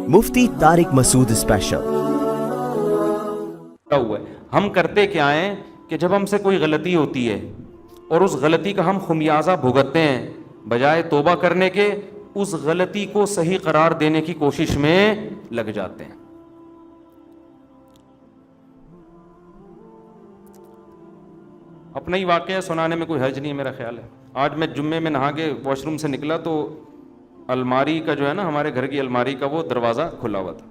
مفتی طارق مسعود special. ہوا ہے ہم کرتے کیا ہیں کہ جب ہم سے کوئی غلطی ہوتی ہے اور اس غلطی کا ہم خمیازہ بھگتتے ہیں، بجائے توبہ کرنے کے اس غلطی کو صحیح قرار دینے کی کوشش میں لگ جاتے ہیں۔ اپنا ہی واقعہ سنانے میں کوئی حرج نہیں ہے میرا خیال ہے۔ آج میں جمعے میں نہا کے واش روم سے نکلا تو الماری کا جو ہے نا، ہمارے گھر کی الماری کا وہ دروازہ کھلا ہوا تھا،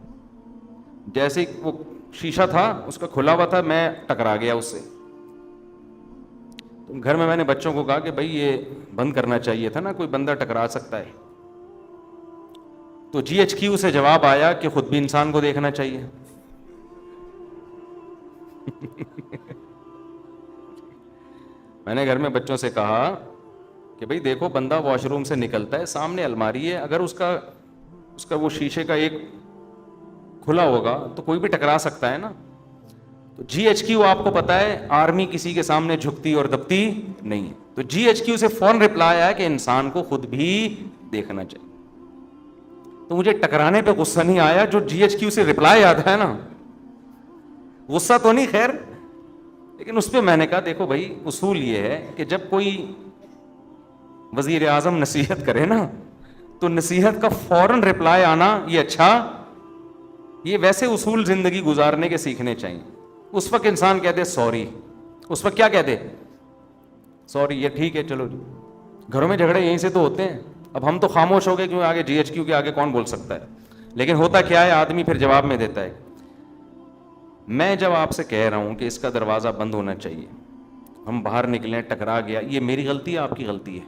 جیسے ہی وہ شیشہ تھا اس کا کھلا ہوا تھا، میں ٹکرا گیا اس سے۔ تو گھر میں نے بچوں کو کہا کہ بھائی یہ بند کرنا چاہیے تھا نا، کوئی بندہ ٹکرا سکتا ہے۔ تو جی ایچ کیو سے جواب آیا کہ خود بھی انسان کو دیکھنا چاہیے۔ میں نے گھر میں بچوں سے کہا کہ بھئی دیکھو، بندہ واش روم سے نکلتا ہے، سامنے الماری ہے، اگر اس کا وہ شیشے کا ایک کھلا ہوگا تو کوئی بھی ٹکرا سکتا ہے نا۔ تو جی ایچ کیو آپ کو پتا ہے آرمی کسی کے سامنے جھکتی اور دبتی نہیں ہے، تو جی ایچ کیو سے فوراً رپلائی آیا کہ انسان کو خود بھی دیکھنا چاہیے۔ تو مجھے ٹکرانے پہ غصہ نہیں آیا، جو جی ایچ کیو سے رپلائی آتا ہے نا، غصہ تو نہیں خیر، لیکن اس پہ میں نے کہا دیکھو بھائی، اصول یہ ہے کہ جب کوئی وزیر اعظم نصیحت کرے نا تو نصیحت کا فوراً رپلائی آنا یہ اچھا، یہ ویسے اصول زندگی گزارنے کے سیکھنے چاہیے۔ اس وقت انسان کہتے سوری، اس وقت کیا کہتے سوری، یہ ٹھیک ہے چلو جی۔ گھروں میں جھگڑے یہیں سے تو ہوتے ہیں، اب ہم تو خاموش ہو گئے کیوں، آگے جی ایچ کیو کے آگے کون بول سکتا ہے، لیکن ہوتا کیا ہے آدمی پھر جواب میں دیتا ہے۔ میں جب آپ سے کہہ رہا ہوں کہ اس کا دروازہ بند ہونا چاہیے، ہم باہر نکلیں ٹکرا گیا، یہ میری غلطی ہے آپ کی غلطی ہے؟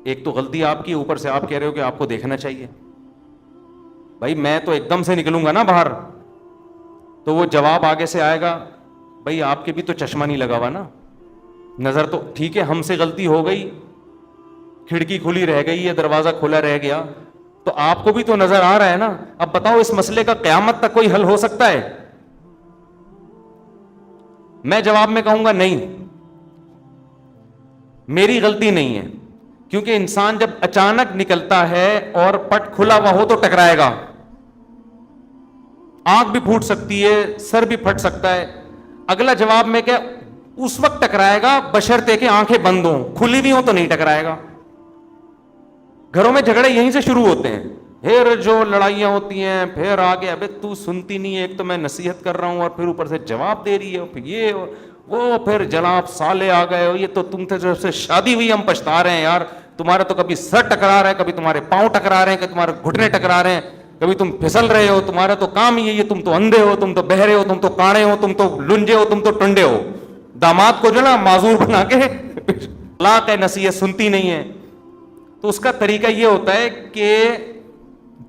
ایک تو غلطی آپ کی، اوپر سے آپ کہہ رہے ہو کہ آپ کو دیکھنا چاہیے۔ بھائی میں تو ایک دم سے نکلوں گا نا باہر، تو وہ جواب آگے سے آئے گا، بھائی آپ کے بھی تو چشمہ نہیں لگا ہوا نا، نظر تو ٹھیک ہے، ہم سے غلطی ہو گئی، کھڑکی کھلی رہ گئی یا دروازہ کھلا رہ گیا، تو آپ کو بھی تو نظر آ رہا ہے نا۔ اب بتاؤ اس مسئلے کا قیامت تک کوئی حل ہو سکتا ہے؟ میں جواب میں کہوں گا نہیں، میری غلطی نہیں ہے، کیونکہ انسان جب اچانک نکلتا ہے اور پٹ کھلا ہوا ہو تو ٹکرائے گا، آنکھ بھی پھوٹ سکتی ہے، سر بھی پھٹ سکتا ہے۔ اگلا جواب میں کہ اس وقت ٹکرائے گا بشرطے کہ آنکھیں بند ہوں، کھلی بھی ہوں تو نہیں ٹکرائے گا۔ گھروں میں جھگڑے یہیں سے شروع ہوتے ہیں، پھر جو لڑائیاں ہوتی ہیں، پھر آگے ابے تو سنتی نہیں ہے، ایک تو میں نصیحت کر رہا ہوں اور پھر اوپر سے جواب دے رہی ہے، پھر یہ وہ، پھر جناب سالے آ گئے ہو، یہ تو تم سے جب سے شادی ہوئی ہم پچھتا رہے ہیں یار، تمہارا تو کبھی سر ٹکرا رہا ہے، کبھی تمہارے پاؤں ٹکرا رہے ہیں، کبھی تمہارے گھٹنے ٹکرا رہے ہیں، کبھی تم پھسل رہے ہو، تمہارا تو کام ہی ہے یہ، تم تو اندھے ہو، تم تو بہرے ہو، تم تو کاڑے ہو، تم تو لنجے ہو، تم تو ٹنڈے ہو۔ داماد کو جو نا معذور بنا کے طلاق ہے، نصیحت سنتی نہیں ہے۔ تو اس کا طریقہ یہ ہوتا ہے کہ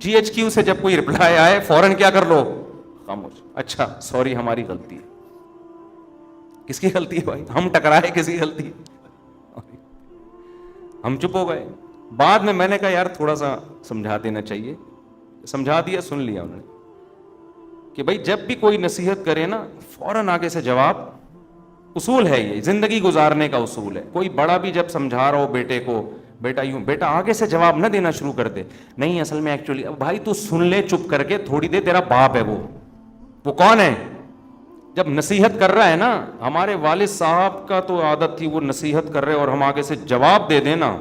جی ایچ کیو سے جب کوئی رپلائی آئے فوراً کیا کر لو، خاموش، اچھا سوری ہماری غلطی ہے۔ کس کی غلطی ہے بھائی؟ ہم ٹکرائے، کس کی غلطی ہے؟ ہم چپ ہو گئے۔ بعد میں نے کہا یار تھوڑا سا سمجھا دینا چاہیے، سمجھا دیا، سن لیا انہوں نے کہ بھائی جب بھی کوئی نصیحت کرے نا فوراً آگے سے جواب، اصول ہے یہ، زندگی گزارنے کا اصول ہے۔ کوئی بڑا بھی جب سمجھا رہا ہو بیٹے کو، بیٹا یوں، بیٹا آگے سے جواب نہ دینا شروع کر دے، نہیں اصل میں ایکچولی، بھائی تو سن لے چپ کر کے تھوڑی دیر، تیرا باپ ہے وہ کون ہے؟ جب نصیحت کر رہا ہے نا، ہمارے والد صاحب کا تو عادت تھی، وہ نصیحت کر رہے اور ہم آگے سے جواب دے دینا،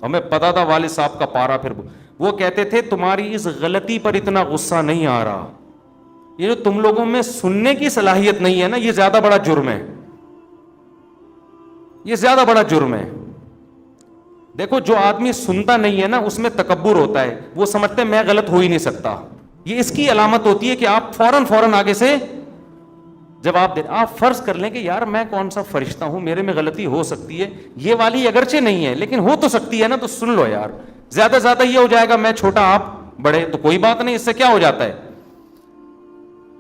ہمیں پتا تھا والد صاحب کا پارا، پھر وہ کہتے تھے تمہاری اس غلطی پر اتنا غصہ نہیں آ رہا، یہ جو تم لوگوں میں سننے کی صلاحیت نہیں ہے نا، یہ زیادہ بڑا جرم ہے، یہ زیادہ بڑا جرم ہے۔ دیکھو جو آدمی سنتا نہیں ہے نا اس میں تکبر ہوتا ہے، وہ سمجھتے میں غلط ہو ہی نہیں سکتا، یہ اس کی علامت ہوتی ہے کہ آپ فوراً آگے سے جواب دیں۔ آپ فرض کر لیں کہ یار میں کون سا فرشتہ ہوں، میرے میں غلطی ہو سکتی ہے، یہ والی اگرچہ نہیں ہے لیکن ہو تو سکتی ہے نا، تو سن لو یار، زیادہ سے زیادہ یہ ہو جائے گا میں چھوٹا آپ بڑے، تو کوئی بات نہیں، اس سے کیا ہو جاتا ہے۔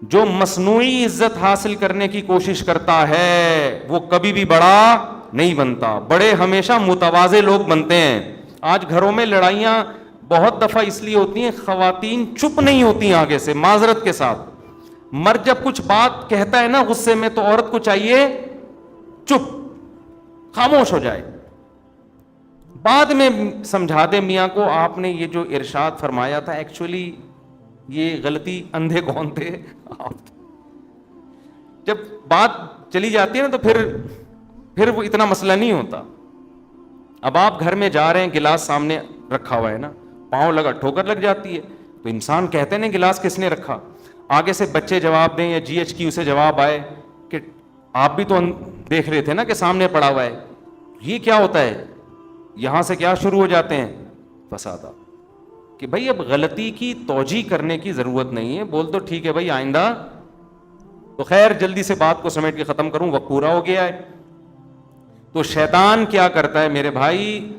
جو مصنوعی عزت حاصل کرنے کی کوشش کرتا ہے وہ کبھی بھی بڑا نہیں بنتا، بڑے ہمیشہ متواضع لوگ بنتے ہیں۔ آج گھروں میں لڑائیاں بہت دفعہ اس لیے ہوتی ہیں، خواتین چپ نہیں ہوتی آگے سے معذرت کے ساتھ، مرد جب کچھ بات کہتا ہے نا غصے میں تو عورت کو چاہیے چپ، خاموش ہو جائے، بعد میں سمجھا دے میاں کو آپ نے یہ جو ارشاد فرمایا تھا ایکچولی یہ غلطی اندھے کون تھے؟ آپ تھے۔ جب بات چلی جاتی ہے نا تو پھر وہ اتنا مسئلہ نہیں ہوتا۔ اب آپ گھر میں جا رہے ہیں، گلاس سامنے رکھا ہوا ہے نا، پاؤں لگا، ٹھوکر لگ جاتی ہے تو انسان کہتے ہیں گلاس کس نے رکھا، آگے سے بچے جواب دیں یا جی ایچ کی اسے جواب آئے کہ آپ بھی تو دیکھ رہے تھے نا کہ سامنے پڑا ہوا ہے۔ یہ کیا ہوتا ہے؟ یہاں سے کیا شروع ہو جاتے ہیں؟ فسادات، کہ بھائی اب غلطی کی توجیہ کرنے کی ضرورت نہیں ہے، بول تو ٹھیک ہے بھائی آئندہ۔ تو خیر جلدی سے بات کو سمیٹ کے ختم کروں، وقت پورا ہو گیا ہے۔ تو شیطان کیا کرتا ہے میرے بھائی؟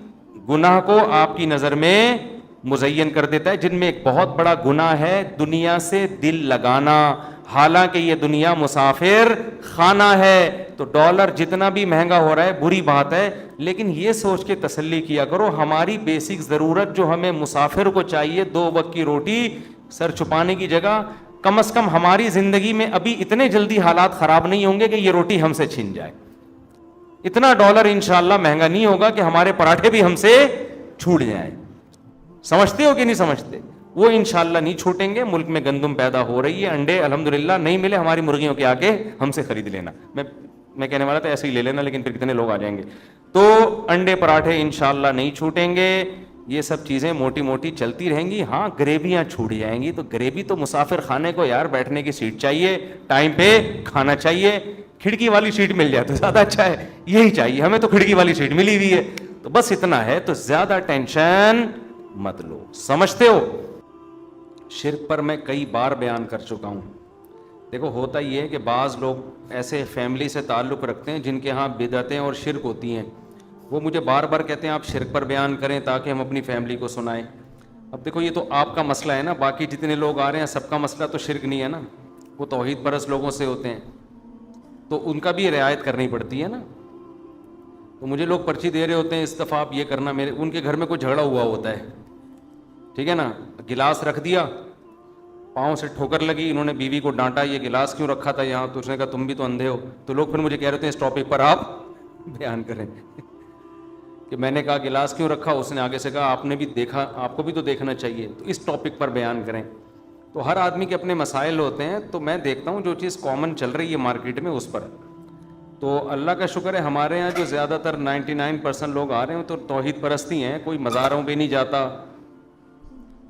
گناہ کو آپ کی نظر میں مزین کر دیتا ہے، جن میں ایک بہت بڑا گناہ ہے دنیا سے دل لگانا۔ حالانکہ یہ دنیا مسافر خانہ ہے، تو ڈالر جتنا بھی مہنگا ہو رہا ہے بری بات ہے، لیکن یہ سوچ کے تسلی کیا کرو ہماری بیسک ضرورت جو ہمیں مسافر کو چاہیے، 2 وقت کی روٹی، سر چھپانے کی جگہ، کم از کم ہماری زندگی میں ابھی اتنے جلدی حالات خراب نہیں ہوں گے کہ یہ روٹی ہم سے چھن جائے۔ اتنا ڈالر انشاءاللہ مہنگا نہیں ہوگا کہ ہمارے پراٹھے بھی ہم سے چھوٹ جائیں۔ سمجھتے ہو کہ نہیں سمجھتے؟ وہ انشاءاللہ نہیں چھوٹیں گے۔ ملک میں گندم پیدا ہو رہی ہے، انڈے الحمدللہ نہیں ملے ہماری مرغیوں کے آگے ہم سے خرید لینا۔ میں کہنے والا تھا ایسے ہی لے لینا، لیکن پھر کتنے لوگ آ جائیں گے۔ تو انڈے پراٹھے انشاءاللہ نہیں چھوٹیں گے، یہ سب چیزیں موٹی موٹی چلتی رہیں گی۔ ہاں گریویاں چھوٹ جائیں گی، تو گریوی تو مسافر خانے کو یار بیٹھنے کی سیٹ چاہیے، ٹائم پہ کھانا چاہیے، کھڑکی والی سیٹ مل جائے تو زیادہ اچھا ہے، یہی چاہیے ہمیں، تو کھڑکی والی سیٹ ملی ہوئی ہے، تو بس اتنا ہے، تو زیادہ ٹینشن مت لو۔ سمجھتے ہو؟ شرک پر میں کئی بار بیان کر چکا ہوں۔ دیکھو ہوتا یہ ہے کہ بعض لوگ ایسے فیملی سے تعلق رکھتے ہیں جن کے ہاں بدعتیں اور شرک ہوتی ہیں، وہ مجھے بار بار کہتے ہیں آپ شرک پر بیان کریں تاکہ ہم اپنی فیملی کو سنائیں۔ اب دیکھو یہ تو آپ کا مسئلہ ہے نا، باقی جتنے لوگ آ رہے ہیں سب کا مسئلہ تو شرک نہیں ہے نا، وہ توحید پرست لوگوں سے ہوتے ہیں، تو ان کا بھی رعایت کرنی پڑتی ہے نا۔ تو مجھے لوگ پرچی دے رہے ہوتے ہیں اس دفعہ آپ یہ کرنا، میرے ان کے گھر میں کوئی جھگڑا ہوا ہوتا ہے، ٹھیک ہے نا، گلاس رکھ دیا، پاؤں سے ٹھوکر لگی، انہوں نے بیوی کو ڈانٹا یہ گلاس کیوں رکھا تھا یہاں، تو اس نے کہا تم بھی تو اندھے ہو، تو لوگ پھر مجھے کہہ رہے تھے اس ٹاپک پر آپ بیان کریں کہ میں نے کہا گلاس کیوں رکھا، اس نے آگے سے کہا آپ نے بھی دیکھا، آپ کو بھی تو دیکھنا چاہیے، تو اس ٹاپک پر بیان کریں۔ تو ہر آدمی کے اپنے مسائل ہوتے ہیں، تو میں دیکھتا ہوں جو چیز کامن چل رہی ہے مارکیٹ میں اس پر۔ تو اللہ کا شکر ہے ہمارے یہاں جو زیادہ تر 99% لوگ آ رہے ہیں تو توحید پرستی ہیں، کوئی مزاروں پہ نہیں جاتا،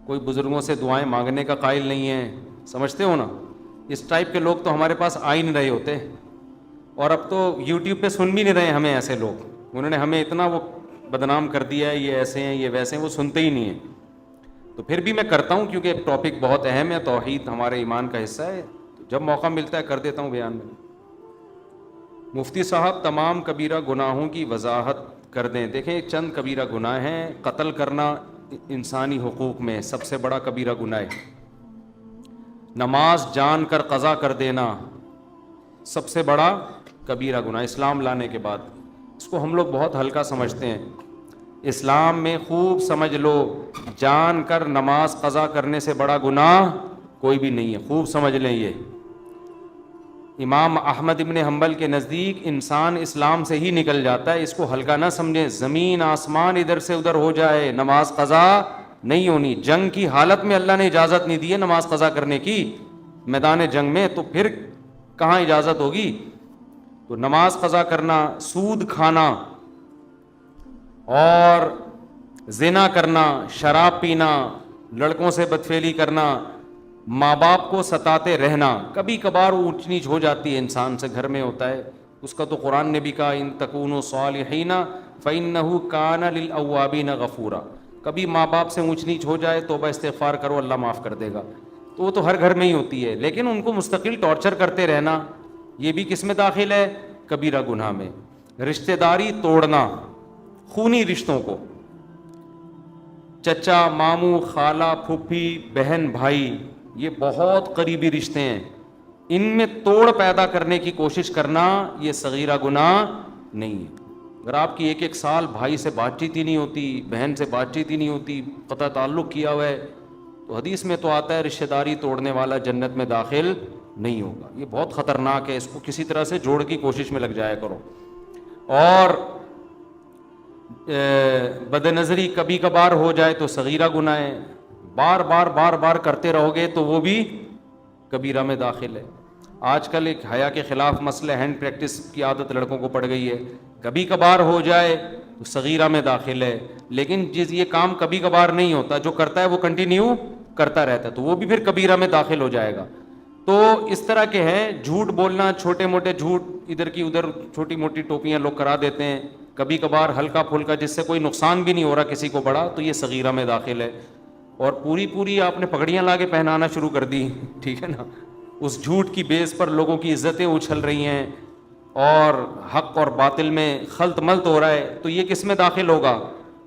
کوئی بزرگوں سے دعائیں مانگنے کا قائل نہیں ہے، سمجھتے ہو نا؟ اس ٹائپ کے لوگ تو ہمارے پاس آ ہی نہیں رہے ہوتے، اور اب تو یوٹیوب پہ سن بھی نہیں رہے ہمیں ایسے لوگ، انہوں نے ہمیں اتنا وہ بدنام کر دیا ہے، یہ ایسے ہیں یہ ویسے ہیں، وہ سنتے ہی نہیں ہیں۔ تو پھر بھی میں کرتا ہوں کیونکہ ٹاپک بہت اہم ہے، توحید ہمارے ایمان کا حصہ ہے، تو جب موقع ملتا ہے کر دیتا ہوں بیان میں۔ مفتی صاحب تمام کبیرہ گناہوں کی وضاحت کر دیں۔ دیکھیں چند کبیرہ گناہ ہیں، قتل کرنا انسانی حقوق میں سب سے بڑا کبیرہ گناہ ہے، نماز جان کر قضا کر دینا سب سے بڑا کبیرہ گناہ اسلام لانے کے بعد، اس کو ہم لوگ بہت ہلکا سمجھتے ہیں۔ اسلام میں خوب سمجھ لو، جان کر نماز قضا کرنے سے بڑا گناہ کوئی بھی نہیں ہے، خوب سمجھ لیں یہ۔ امام احمد ابن حنبل کے نزدیک انسان اسلام سے ہی نکل جاتا ہے، اس کو ہلکا نہ سمجھیں، زمین آسمان ادھر سے ادھر ہو جائے نماز قضا نہیں ہونی۔ جنگ کی حالت میں اللہ نے اجازت نہیں دی ہے نماز قضا کرنے کی، میدان جنگ میں تو پھر کہاں اجازت ہوگی؟ تو نماز قضا کرنا، سود کھانا اور زنا کرنا، شراب پینا، لڑکوں سے بدفعلی کرنا، ماں باپ کو ستاتے رہنا، کبھی کبھار اونچ نیچ ہو جاتی ہے انسان سے، گھر میں ہوتا ہے، اس کا تو قرآن نے بھی کہا ان تکونوا صالحین فإنہ کان للأوابین غفورا، کبھی ماں باپ سے اونچ نیچ ہو جائے توبہ استغفار کرو اللہ معاف کر دے گا، تو وہ تو ہر گھر میں ہی ہوتی ہے، لیکن ان کو مستقل ٹارچر کرتے رہنا یہ بھی کس میں داخل ہے؟ کبیرہ گناہ میں۔ رشتہ داری توڑنا، خونی رشتوں کو، چچا ماموں خالہ پھوپھی بہن بھائی، یہ بہت قریبی رشتے ہیں، ان میں توڑ پیدا کرنے کی کوشش کرنا یہ صغیرہ گناہ نہیں ہے۔ اگر آپ کی ایک سال بھائی سے بات چیت ہی نہیں ہوتی، بہن سے بات چیت ہی نہیں ہوتی، قطع تعلق کیا ہوا ہے، تو حدیث میں تو آتا ہے رشتہ داری توڑنے والا جنت میں داخل نہیں ہوگا، یہ بہت خطرناک ہے، اس کو کسی طرح سے جوڑ کی کوشش میں لگ جایا کرو۔ اور بد نظری کبھی کبھار ہو جائے تو صغیرہ گناہ ہے، بار بار بار بار کرتے رہو گے تو وہ بھی کبیرہ میں داخل ہے. آج کل ایک حیا کے خلاف مسئلہ ہینڈ پریکٹس کی عادت لڑکوں کو پڑ گئی ہے, کبھی کبھار ہو جائے تو صغیرہ میں داخل ہے, لیکن یہ کام کبھی کبھار نہیں ہوتا, جو کرتا ہے وہ کنٹینیو کرتا رہتا ہے تو وہ بھی پھر کبیرہ میں داخل ہو جائے گا. تو اس طرح کے ہیں, جھوٹ بولنا, چھوٹے موٹے جھوٹ ادھر کی ادھر چھوٹی موٹی ٹوپیاں لوگ کرا دیتے ہیں, کبھی کبھار ہلکا پھلکا جس سے کوئی نقصان بھی نہیں ہو رہا کسی کو بڑا, تو یہ صغیرہ میں داخل ہے. اور پوری آپ نے پگڑیاں لا کے پہنانا شروع کر دی, ٹھیک ہے نا, اس جھوٹ کی بیس پر لوگوں کی عزتیں اچھل رہی ہیں اور حق اور باطل میں خلط ملط ہو رہا ہے, تو یہ کس میں داخل ہوگا؟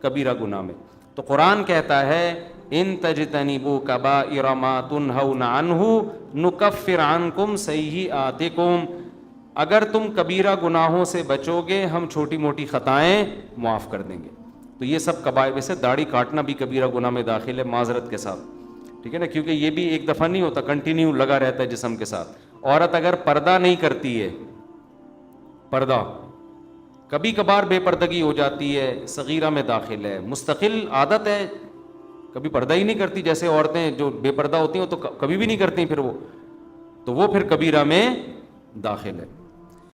کبیرہ گناہ میں. تو قرآن کہتا ہے ان تجتنبوا کبائر ما تنہون عنہ نکفر عنکم سیئاتکم, اگر تم کبیرہ گناہوں سے بچو گے ہم چھوٹی موٹی خطائیں معاف کر دیں گے. تو یہ سب کبائر, ویسے داڑھی کاٹنا بھی کبیرہ گناہ میں داخل ہے معذرت کے ساتھ, ٹھیک ہے نا, کیونکہ یہ بھی ایک دفعہ نہیں ہوتا, کنٹینیو لگا رہتا ہے جسم کے ساتھ. عورت اگر پردہ نہیں کرتی ہے, پردہ کبھی کبھار بے پردگی ہو جاتی ہے, صغیرہ میں داخل ہے. مستقل عادت ہے, کبھی پردہ ہی نہیں کرتی, جیسے عورتیں جو بے پردہ ہوتی ہیں تو کبھی بھی نہیں کرتی, پھر وہ تو وہ پھر کبیرہ میں داخل ہے.